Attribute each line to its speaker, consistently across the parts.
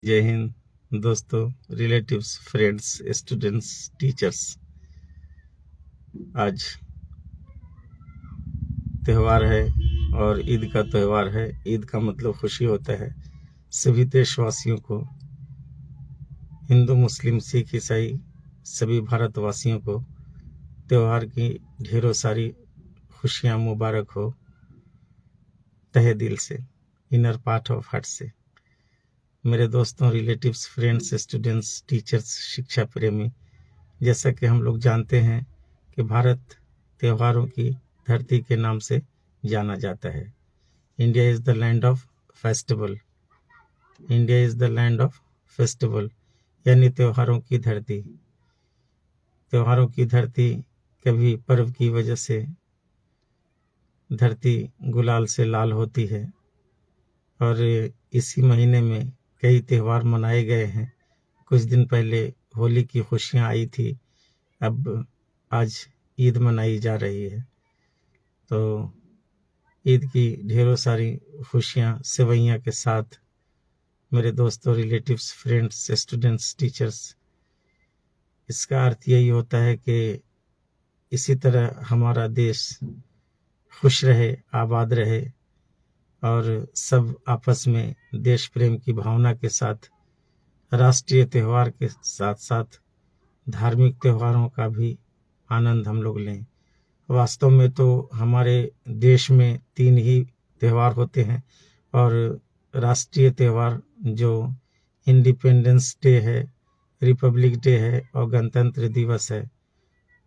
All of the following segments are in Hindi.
Speaker 1: जय हिंद दोस्तों, रिलेटिव्स, फ्रेंड्स, स्टूडेंट्स, टीचर्स। आज त्यौहार है और ईद का त्यौहार है। ईद का मतलब खुशी होता है। सभी देशवासियों को, हिंदू, मुस्लिम, सिख, ईसाई, सभी भारतवासियों को त्यौहार की ढेरों सारी खुशियां मुबारक हो, तहे दिल से, इनर पार्ट ऑफ हार्ट से। मेरे दोस्तों, रिलेटिव्स, फ्रेंड्स, स्टूडेंट्स, टीचर्स, शिक्षा प्रेमी, जैसा कि हम लोग जानते हैं कि भारत त्योहारों की धरती के नाम से जाना जाता है। India is the land of festival. India is the land of festival, यानी त्योहारों की धरती। त्योहारों की धरती, कभी पर्व की वजह से धरती गुलाल से लाल होती है और इसी महीने में कई त्यौहार मनाए गए हैं। कुछ दिन पहले होली की खुशियां आई थी, अब आज ईद मनाई जा रही है। तो ईद की ढेरों सारी खुशियां सेवैयां के साथ मेरे दोस्तों, रिलेटिव्स, फ्रेंड्स, स्टूडेंट्स, टीचर्स। इसका अर्थ यही होता है कि इसी तरह हमारा देश खुश रहे, आबाद रहे और सब आपस में देश प्रेम की भावना के साथ राष्ट्रीय त्यौहार के साथ साथ धार्मिक त्योहारों का भी आनंद हम लोग लें। वास्तव में तो हमारे देश में 3 ही त्यौहार होते हैं और राष्ट्रीय त्यौहार जो इंडिपेंडेंस डे है, रिपब्लिक डे है और गणतंत्र दिवस है,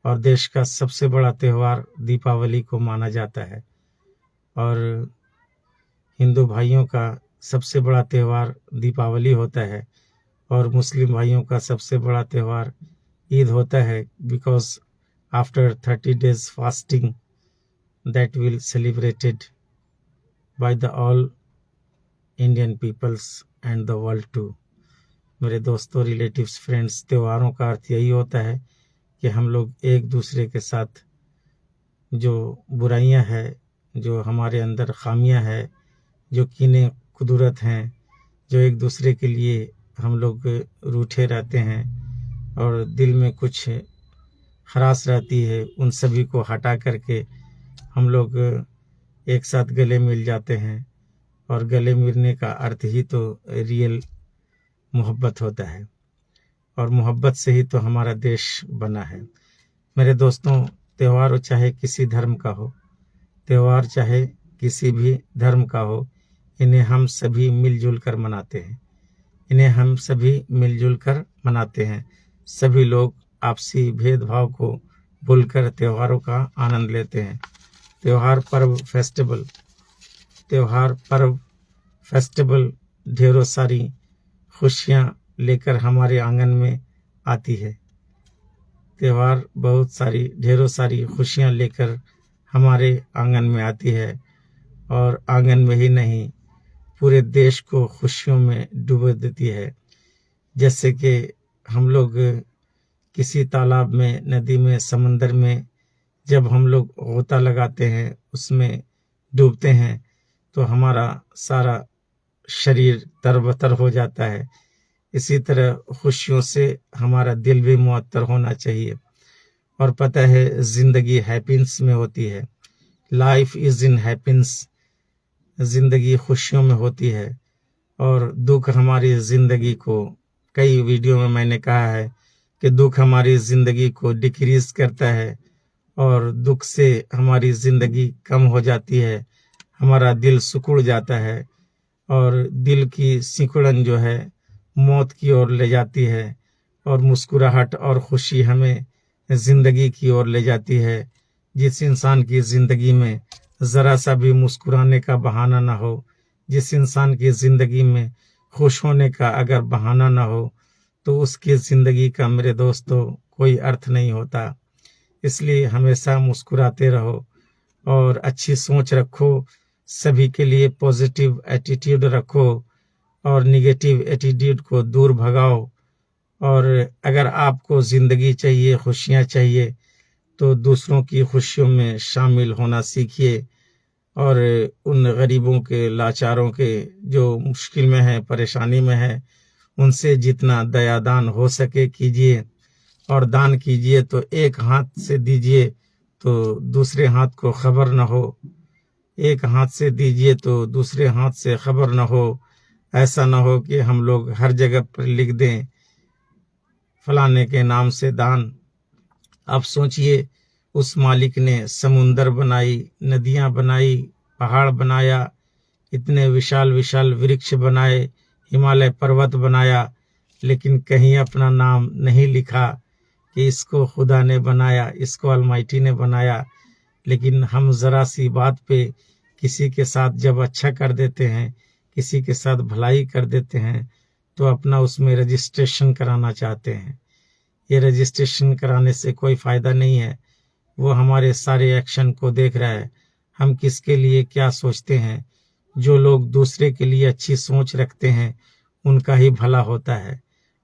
Speaker 1: और देश का सबसे बड़ा त्यौहार दीपावली को माना जाता है। और हिंदू भाइयों का सबसे बड़ा त्यौहार दीपावली होता है और मुस्लिम भाइयों का सबसे बड़ा त्यौहार ईद होता है, because after 30 days fasting that will celebrated by the all Indian peoples and the world too। मेरे दोस्तों, रिलेटिव्स, फ्रेंड्स, त्योहारों का अर्थ यही होता है कि हम लोग एक दूसरे के साथ जो बुराइयां हैं, जो हमारे अंदर खामियां हैं, जो कीने कुदरत हैं, जो एक दूसरे के लिए हम लोग रूठे रहते हैं और दिल में कुछ खराश रहती है, उन सभी को हटा करके हम लोग एक साथ गले मिल जाते हैं। और गले मिलने का अर्थ ही तो रियल मोहब्बत होता है और मोहब्बत से ही तो हमारा देश बना है। मेरे दोस्तों, त्यौहार चाहे किसी धर्म का हो, त्यौहार चाहे किसी भी धर्म का हो, इन्हें हम सभी मिलजुल कर मनाते हैं। इन्हें हम सभी मिलजुल कर मनाते हैं। सभी लोग आपसी भेदभाव को भूलकर त्योहारों का आनंद लेते हैं। त्योहार, पर्व, फेस्टिवल, त्योहार, पर्व, फेस्टिवल ढेरों सारी खुशियां लेकर हमारे आंगन में आती है। त्योहार ढेरों सारी खुशियां लेकर हमारे आंगन में आती है और आंगन में ही नहीं, पूरे देश को खुशियों में डुबो देती है। जैसे कि हम लोग किसी तालाब में, नदी में, समंदर में जब हम लोग गोता लगाते हैं, उसमें डूबते हैं, तो हमारा सारा शरीर तरबतर हो जाता है। इसी तरह खुशियों से हमारा दिल भी मुअत्तर होना चाहिए। और पता है, जिंदगी हैप्पीनेस में होती है। Life is in happiness. जिंदगी खुशियों में होती है और दुख हमारी जिंदगी को, कई वीडियो में मैंने कहा है कि दुख हमारी जिंदगी को डिक्रीज करता है और दुख से हमारी जिंदगी कम हो जाती है, हमारा दिल सिकुड़ जाता है और दिल की सिकुड़न जो है मौत की ओर ले जाती है और मुस्कुराहट और खुशी हमें जिंदगी की ओर ले जाती है। जिस इंसान की जिंदगी में जरा सा भी मुस्कुराने का बहाना ना हो, जिस इंसान की जिंदगी में खुश होने का अगर बहाना ना हो, तो उसकी जिंदगी का, मेरे दोस्तों, कोई अर्थ नहीं होता। इसलिए हमेशा मुस्कुराते रहो और अच्छी सोच रखो, सभी के लिए पॉजिटिव एटीट्यूड रखो और निगेटिव एटीट्यूड को दूर भगाओ। और अगर आपको जिंदगी चाहिए, खुशियां चाहिए, तो दूसरों की खुशियों में शामिल होना सीखिए और उन गरीबों के, लाचारों के, जो मुश्किल में हैं, परेशानी में हैं, उनसे जितना दयादान हो सके कीजिए, और दान कीजिए तो एक हाथ से दीजिए तो दूसरे हाथ को खबर न हो, एक हाथ से दीजिए तो दूसरे हाथ से खबर न हो। ऐसा न हो कि हम लोग हर जगह पर लिख दें फलाने के नाम से दान। अब सोचिए, उस मालिक ने समुंदर बनाई, नदियां बनाई, पहाड़ बनाया, इतने विशाल विशाल वृक्ष बनाए, हिमालय पर्वत बनाया, लेकिन कहीं अपना नाम नहीं लिखा कि इसको खुदा ने बनाया, इसको अलमाइटी ने बनाया। लेकिन हम जरा सी बात पे किसी के साथ जब अच्छा कर देते हैं, किसी के साथ भलाई कर देते हैं, तो अपना उसमें रजिस्ट्रेशन कराना चाहते हैं। ये रजिस्ट्रेशन कराने से कोई फायदा नहीं है। वो हमारे सारे एक्शन को देख रहा है, हम किसके लिए क्या सोचते हैं। जो लोग दूसरे के लिए अच्छी सोच रखते हैं उनका ही भला होता है,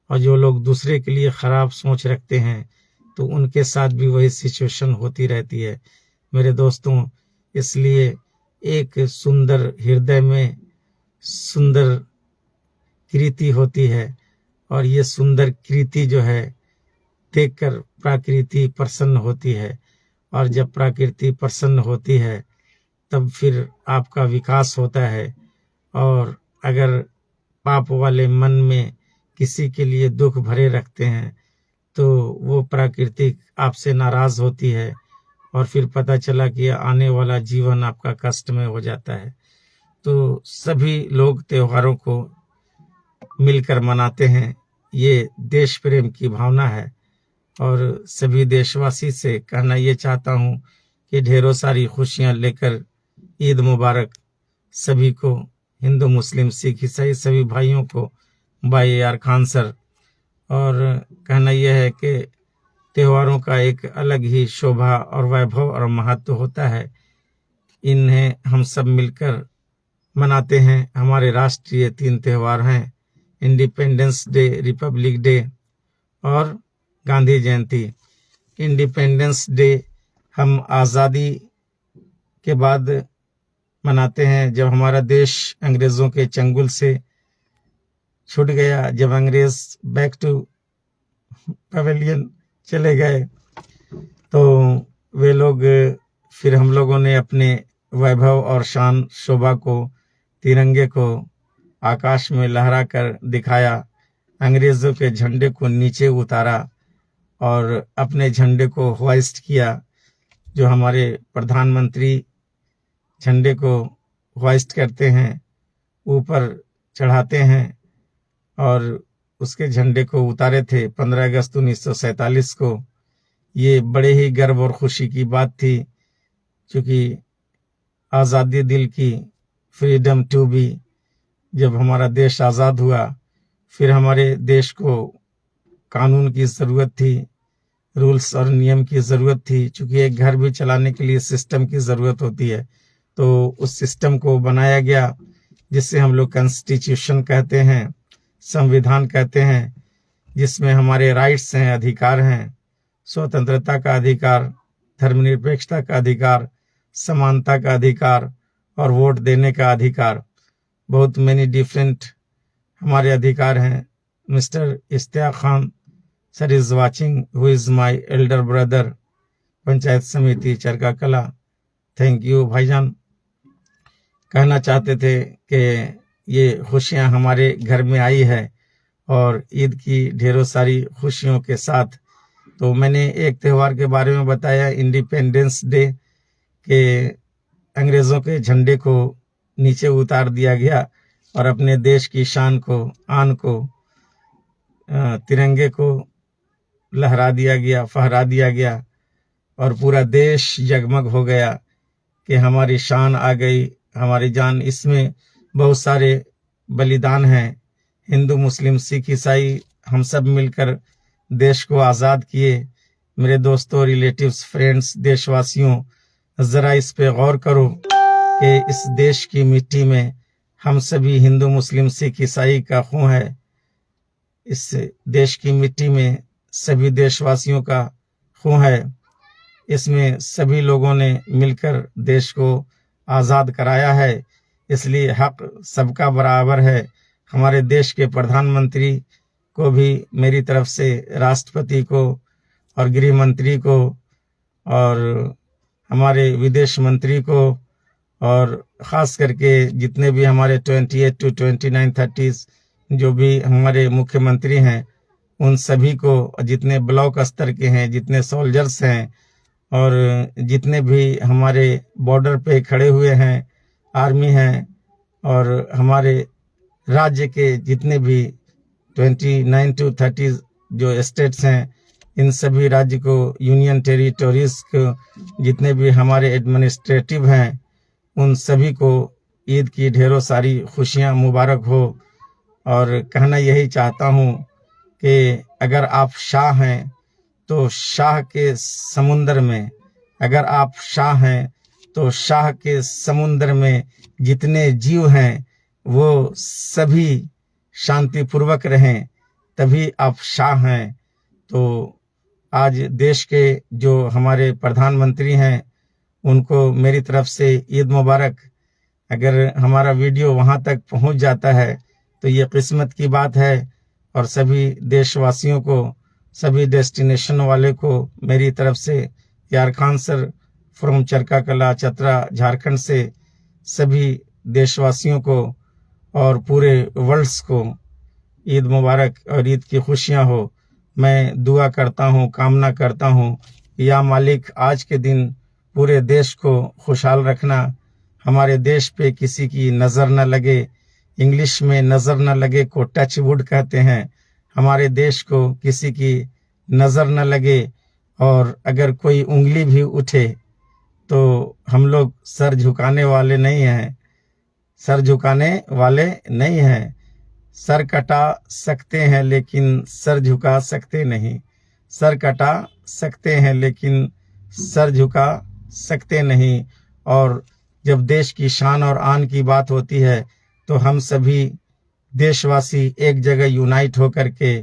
Speaker 1: और जो लोग दूसरे के लिए खराब सोच रखते हैं तो उनके साथ भी वही सिचुएशन होती रहती है मेरे दोस्तों। इसलिए एक सुंदर हृदय में सुंदर कृति होती है, और ये सुंदर कृति जो है देखकर प्रकृति प्रसन्न होती है, और जब प्रकृति प्रसन्न होती है तब फिर आपका विकास होता है। और अगर पाप वाले मन में किसी के लिए दुख भरे रखते हैं तो वो प्रकृति आपसे नाराज होती है, और फिर पता चला कि आने वाला जीवन आपका कष्ट में हो जाता है। तो सभी लोग त्योहारों को मिलकर मनाते हैं, ये देश प्रेम की भावना है। और सभी देशवासी से कहना ये चाहता हूँ कि ढेरों सारी खुशियाँ लेकर ईद मुबारक सभी को, हिंदू मुस्लिम सिख ईसाई सभी भाइयों को बाय यार खान सर। और कहना यह है कि त्योहारों का एक अलग ही शोभा और वैभव और महत्व होता है, इन्हें हम सब मिलकर मनाते हैं। हमारे राष्ट्रीय 3 त्यौहार हैं, इंडिपेंडेंस डे, रिपब्लिक डे और गांधी जयंती। इंडिपेंडेंस डे हम आज़ादी के बाद मनाते हैं, जब हमारा देश अंग्रेज़ों के चंगुल से छूट गया, जब अंग्रेज बैक टू पवेलियन चले गए, तो वे लोग फिर हम लोगों ने अपने वैभव और शान शोभा को, तिरंगे को आकाश में लहरा कर दिखाया, अंग्रेज़ों के झंडे को नीचे उतारा और अपने झंडे को होइस्ट किया। जो हमारे प्रधानमंत्री झंडे को होइस्ट करते हैं, ऊपर चढ़ाते हैं, और उसके झंडे को उतारे थे 15 अगस्त 1947 को। ये बड़े ही गर्व और खुशी की बात थी, क्योंकि आज़ादी दिल की, फ्रीडम टू बी। जब हमारा देश आज़ाद हुआ, फिर हमारे देश को कानून की ज़रूरत थी, रूल्स और नियम की ज़रूरत थी, क्योंकि एक घर भी चलाने के लिए सिस्टम की ज़रूरत होती है। तो उस सिस्टम को बनाया गया जिससे हम लोग कॉन्स्टिट्यूशन कहते हैं, संविधान कहते हैं, जिसमें हमारे राइट्स हैं, अधिकार हैं, स्वतंत्रता का अधिकार, धर्मनिरपेक्षता का अधिकार, समानता का अधिकार और वोट देने का अधिकार। बहुत मैनी डिफरेंट हमारे अधिकार हैं। Mister Ishtiyaq Khan sir is watching, who is my elder brother, panchayat samiti Charka कला। थैंक यू भाईजान। कहना चाहते थे कि ये खुशियां हमारे घर में आई है, और ईद की ढेरों सारी खुशियों के साथ। तो मैंने एक त्यौहार के बारे में बताया, इंडिपेंडेंस डे, के अंग्रेज़ों के झंडे को नीचे उतार दिया गया और अपने देश की शान को, आन को, तिरंगे को लहरा दिया गया, फहरा दिया गया, और पूरा देश जगमग हो गया कि हमारी शान आ गई, हमारी जान। इसमें बहुत सारे बलिदान हैं, हिंदू मुस्लिम सिख ईसाई हम सब मिलकर देश को आज़ाद किए। मेरे दोस्तों, रिलेटिव्स, फ्रेंड्स, देशवासियों, ज़रा इस पे गौर करो कि इस देश की मिट्टी में हम सभी हिंदू मुस्लिम सिख ईसाई का खून है। इस देश की मिट्टी में सभी देशवासियों का खून है। इसमें सभी लोगों ने मिलकर देश को आज़ाद कराया है, इसलिए हक सबका बराबर है। हमारे देश के प्रधानमंत्री को भी मेरी तरफ से, राष्ट्रपति को और गृह मंत्री को और हमारे विदेश मंत्री को और ख़ास करके जितने भी हमारे 28 to 29, 30 जो भी हमारे मुख्यमंत्री हैं उन सभी को, जितने ब्लॉक स्तर के हैं, जितने सोल्जर्स हैं और जितने भी हमारे बॉर्डर पे खड़े हुए हैं, आर्मी हैं और हमारे राज्य के जितने भी 29 to 30 जो स्टेट्स हैं, इन सभी राज्य को, यूनियन टेरिटोरीज को, जितने भी हमारे एडमिनिस्ट्रेटिव हैं, उन सभी को ईद की ढेरों सारी खुशियां मुबारक हो। और कहना यही चाहता हूं कि अगर आप शाह हैं तो शाह के समुंदर में, अगर आप शाह हैं तो शाह के समुंदर में जितने जीव हैं वो सभी शांतिपूर्वक रहें, तभी आप शाह हैं। तो आज देश के जो हमारे प्रधानमंत्री हैं उनको मेरी तरफ से ईद मुबारक। अगर हमारा वीडियो वहां तक पहुंच जाता है तो ये किस्मत की बात है। और सभी देशवासियों को, सभी डेस्टिनेशन वाले को मेरी तरफ से, यार खान सर फ्रॉम चरका कला, चतरा, झारखंड से सभी देशवासियों को और पूरे वर्ल्ड्स को ईद मुबारक और ईद की खुशियां हो। मैं दुआ करता हूं, कामना करता हूं, या मालिक आज के दिन पूरे देश को खुशहाल रखना, हमारे देश पे किसी की नज़र न लगे, इंग्लिश में नज़र न लगे को टच वुड कहते हैं, हमारे देश को किसी की नज़र न लगे। और अगर कोई उंगली भी उठे तो हम लोग सर झुकाने वाले नहीं हैं, सर झुकाने वाले नहीं हैं। सर कटा सकते हैं लेकिन सर झुका सकते नहीं, सर कटा सकते हैं लेकिन सर झुका सकते नहीं। और जब देश की शान और आन की बात होती है तो हम सभी देशवासी एक जगह यूनाइट होकर के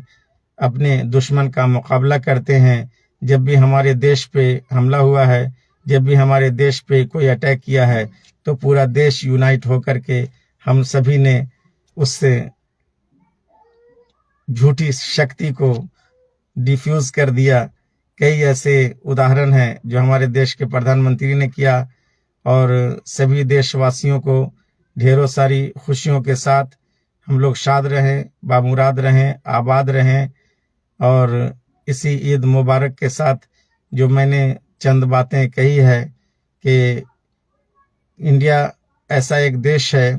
Speaker 1: अपने दुश्मन का मुकाबला करते हैं। जब भी हमारे देश पे हमला हुआ है, जब भी हमारे देश पे कोई अटैक किया है, तो पूरा देश यूनाइट होकर के हम सभी ने उससे झूठी शक्ति को डिफ्यूज कर दिया। कई ऐसे उदाहरण हैं जो हमारे देश के प्रधानमंत्री ने किया। और सभी देशवासियों को ढेरों सारी खुशियों के साथ हम लोग शाद रहें, बामुराद रहें, आबाद रहें। और इसी ईद मुबारक के साथ जो मैंने चंद बातें कही है कि इंडिया ऐसा एक देश है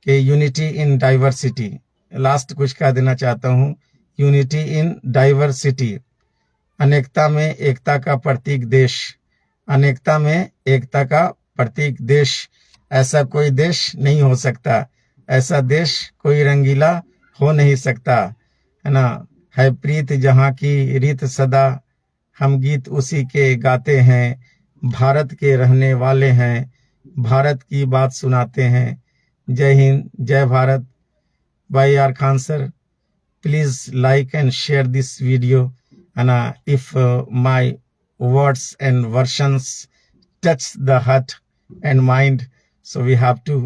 Speaker 1: कि यूनिटी इन डाइवर्सिटी, लास्ट कुछ कह देना चाहता हूँ, यूनिटी इन डाइवर्सिटी, अनेकता में एकता का प्रतीक देश, अनेकता में एकता का प्रतीक देश। ऐसा कोई देश नहीं हो सकता, ऐसा देश कोई रंगीला हो नहीं सकता, है ना। है प्रीत जहाँ की रीत सदा, हम गीत उसी के गाते हैं, भारत के रहने वाले हैं, भारत की बात सुनाते हैं। जय हिंद, जय भारत। बाय यार Khan sir, please like and share this video, and if my words and versions touch the heart and mind, so we have to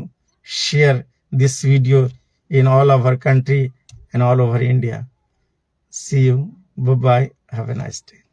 Speaker 1: share this video in all over country and all over India. See you. Bye bye. Have a nice day.